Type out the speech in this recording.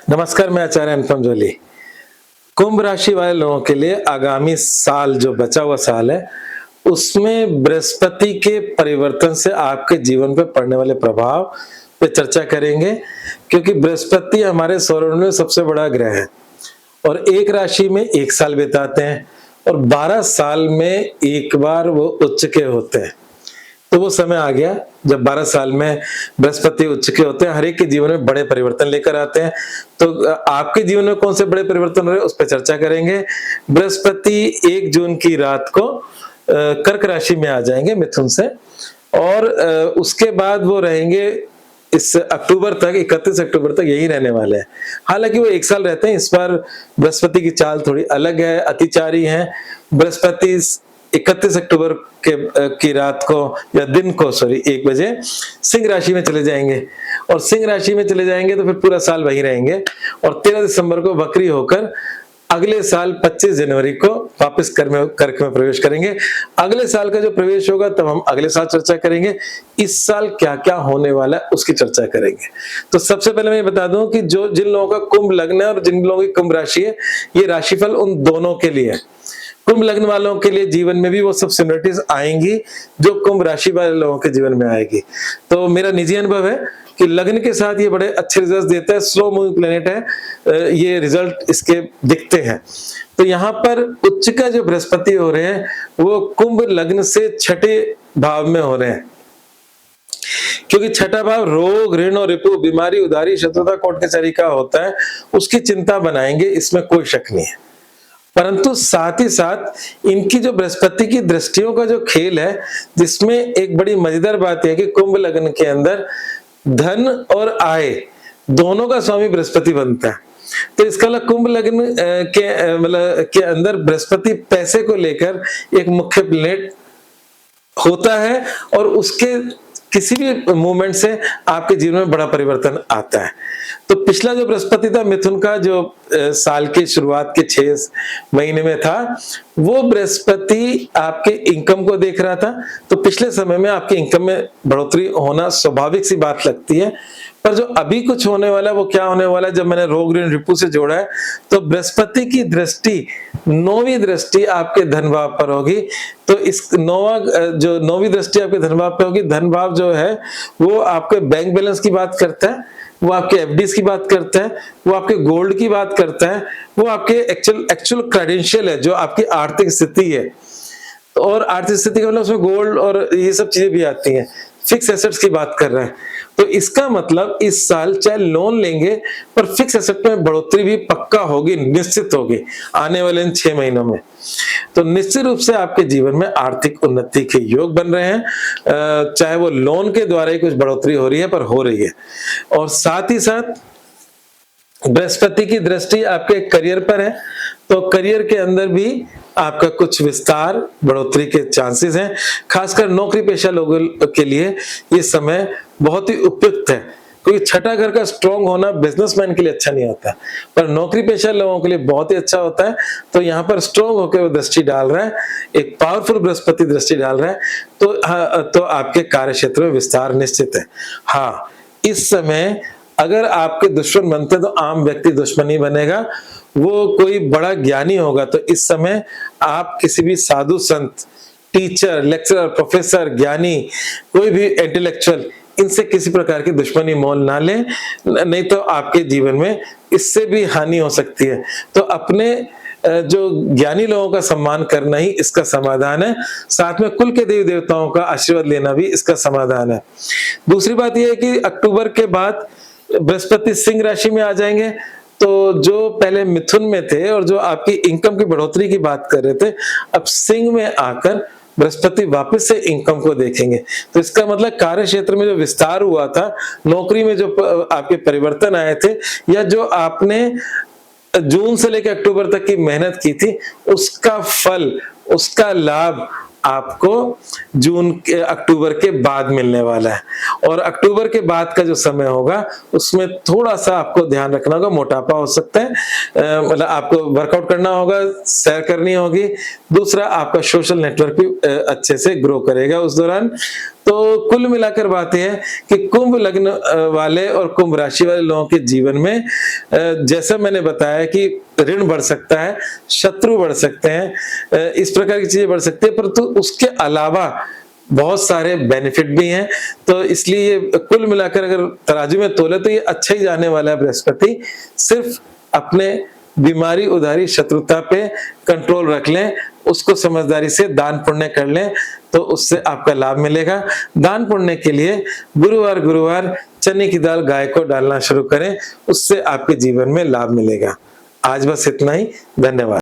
नमस्कार, मैं आचार्य अनुपम जोली। कुंभ राशि वाले लोगों के लिए आगामी साल जो बचा हुआ साल है, उसमें बृहस्पति के परिवर्तन से आपके जीवन पे पड़ने वाले प्रभाव पे चर्चा करेंगे, क्योंकि बृहस्पति हमारे सौरमंडल में सबसे बड़ा ग्रह है और एक राशि में एक साल बिताते हैं और 12 साल में एक बार वो उच्च के होते हैं। तो वो समय आ गया जब 12 साल में बृहस्पति उच्च के होते हैं, हर एक के जीवन में बड़े परिवर्तन लेकर आते हैं। तो आपके जीवन में कौन से बड़े परिवर्तन हो रहे हैं उस पर चर्चा करेंगे। बृहस्पति 1 जून की रात को कर्क राशि में आ जाएंगे मिथुन से, और उसके बाद वो रहेंगे इस अक्टूबर तक, 31 अक्टूबर तक यही रहने वाले हैं। हालांकि वो एक साल रहते हैं। इस बार बृहस्पति की चाल थोड़ी अलग है, अतिचारी है। बृहस्पति 31 अक्टूबर की रात को या दिन को 1 बजे सिंह राशि में चले जाएंगे, और सिंह राशि में चले जाएंगे तो फिर पूरा साल वहीं रहेंगे, और 13 दिसंबर को वक्री होकर अगले साल 25 जनवरी को वापस कर्क में प्रवेश करेंगे। अगले साल का जो प्रवेश होगा तब हम अगले साल चर्चा करेंगे। इस साल क्या क्या होने वाला है उसकी चर्चा करेंगे। तो सबसे पहले मैं बता दूं कि जिन लोगों का कुंभ लग्न है और जिन लोगों की कुंभ राशि है, ये राशिफल उन दोनों के लिए है। कुंभ लग्न वालों के लिए जीवन में भी वो सब सिमिलरिटीज आएंगी जो कुंभ राशि वाले लोगों के जीवन में आएगी। तो मेरा निजी अनुभव है कि लग्न के साथ ये बड़े अच्छे रिजल्ट देता है। स्लो मूविंग प्लेनेट है, ये रिजल्ट इसके दिखते हैं। तो यहाँ पर उच्च का जो बृहस्पति हो रहे हैं वो कुंभ लग्न से 6ठे भाव में हो रहे हैं, क्योंकि 6ठा भाव रोग, ऋण और रिपु, बीमारी, उधारी, शत्रुता, कोर्ट कचहरी का होता है। उसकी चिंता बनाएंगे, इसमें कोई शक नहीं है। परंतु साथ ही साथ इनकी जो बृहस्पति की दृष्टियों का जो खेल है, जिसमें एक बड़ी मजेदार बात है कि कुंभ लग्न के अंदर धन और आय दोनों का स्वामी बृहस्पति बनता है। तो इसका मतलब कुंभ लग्न के अंदर बृहस्पति पैसे को लेकर एक मुख्य प्लेनेट होता है, और उसके किसी भी मूवमेंट से आपके जीवन में बड़ा परिवर्तन आता है। तो पिछला जो बृहस्पति था मिथुन का, जो साल के शुरुआत के 6 महीने में था, वो बृहस्पति आपके इनकम को देख रहा था। तो पिछले समय में आपके इनकम में बढ़ोतरी होना स्वाभाविक सी बात लगती है। पर जो अभी कुछ होने वाला है वो क्या होने वाला है, जब मैंने रोग, ऋण, रिपु से जोड़ा है, तो बृहस्पति की दृष्टि 9वीं दृष्टि आपके धन भाव पर होगी। तो इस 9वीं दृष्टि आपके धन भाव पर होगी। धन भाव जो है वो आपके बैंक बैलेंस की बात करता है, वो आपके एफडीज की बात करता है, वो आपके गोल्ड की बात करता है, वो आपके एक्चुअल क्रेडेंशियल है, जो आपकी आर्थिक स्थिति है। और आर्थिक स्थिति का मतलब उसमें गोल्ड और ये सब चीजें भी आती हैं। फिक्स एसेट्स की बात कर रहे हैं, तो इसका मतलब इस साल चाहे लोन लेंगे पर फिक्स एसेट में बढ़ोतरी भी पक्का होगी, निश्चित होगी आने वाले इन 6 महीनों में। तो निश्चित रूप से आपके जीवन में आर्थिक उन्नति के योग बन रहे हैं, चाहे वो लोन के द्वारा ही कुछ बढ़ोतरी हो रही है, पर हो रही है। और साथ ही साथ बृहस्पति की दृष्टि आपके करियर पर है, तो करियर के अंदर भी आपका कुछ विस्तार, बढ़ोतरी के चांसेस हैं। खासकर नौकरी पेशा लोगों के लिए ये समय बहुत ही उपयुक्त है, क्योंकि 6ठा घर का स्ट्रॉन्ग होना बिजनेसमैन के लिए अच्छा नहीं होता, पर नौकरी पेशा लोगों के लिए बहुत ही अच्छा होता है। तो यहाँ पर स्ट्रॉन्ग होकर वो दृष्टि डाल रहा है, एक पावरफुल बृहस्पति दृष्टि डाल रहा है। तो आपके कार्य क्षेत्र में विस्तार निश्चित है। हाँ, इस समय अगर आपके दुश्मन बनते तो आम व्यक्ति दुश्मन ही बनेगा, वो कोई बड़ा ज्ञानी होगा। तो इस समय आप किसी भी साधु संत, टीचर, लेक्चरर, प्रोफेसर, ज्ञानी, कोई भी इंटेलेक्चुअल, इनसे किसी प्रकार की दुश्मनी मोल ना लें, नहीं तो आपके जीवन में इससे भी हानि हो सकती है। तो अपने जो ज्ञानी लोगों का सम्मान करना ही इसका समाधान है। साथ में कुल के देवी देवताओं का आशीर्वाद लेना भी इसका समाधान है। दूसरी बात यह है कि अक्टूबर के बाद बृहस्पति सिंह राशि में आ जाएंगे। तो जो पहले मिथुन में थे और जो आपकी इनकम की बढ़ोतरी की बात कर रहे थे, अब सिंह में आकर बृहस्पति वापस से इनकम को देखेंगे। तो इसका मतलब कार्य क्षेत्र में जो विस्तार हुआ था, नौकरी में जो आपके परिवर्तन आए थे, या जो आपने जून से लेकर अक्टूबर तक की मेहनत की थी, उसका फल, उसका लाभ आपको अक्टूबर के बाद मिलने वाला है। और अक्टूबर के बाद का जो समय होगा उसमें थोड़ा सा आपको ध्यान रखना होगा, मोटापा हो सकता है, मतलब आपको वर्कआउट करना होगा, सैर करनी होगी। दूसरा, आपका सोशल नेटवर्क भी अच्छे से ग्रो करेगा उस दौरान। तो कुल मिलाकर बात यह है कि कुंभ लग्न वाले और कुंभ राशि वाले लोगों के जीवन में जैसा मैंने बताया कि ऋण बढ़ सकता है, शत्रु बढ़ सकते हैं, इस प्रकार की चीजें बढ़ सकती है, परंतु उसके अलावा बहुत सारे बेनिफिट भी हैं। तो इसलिए ये कुल मिलाकर अगर तराजू में तोले तो ये अच्छा ही जाने वाला है बृहस्पति। सिर्फ अपने बीमारी उधारी शत्रुता पे कंट्रोल रख लें, उसको समझदारी से दान पुण्य कर लें तो उससे आपका लाभ मिलेगा। दान पुण्य के लिए गुरुवार चने की दाल गाय को डालना शुरू करें, उससे आपके जीवन में लाभ मिलेगा। आज बस इतना ही। धन्यवाद।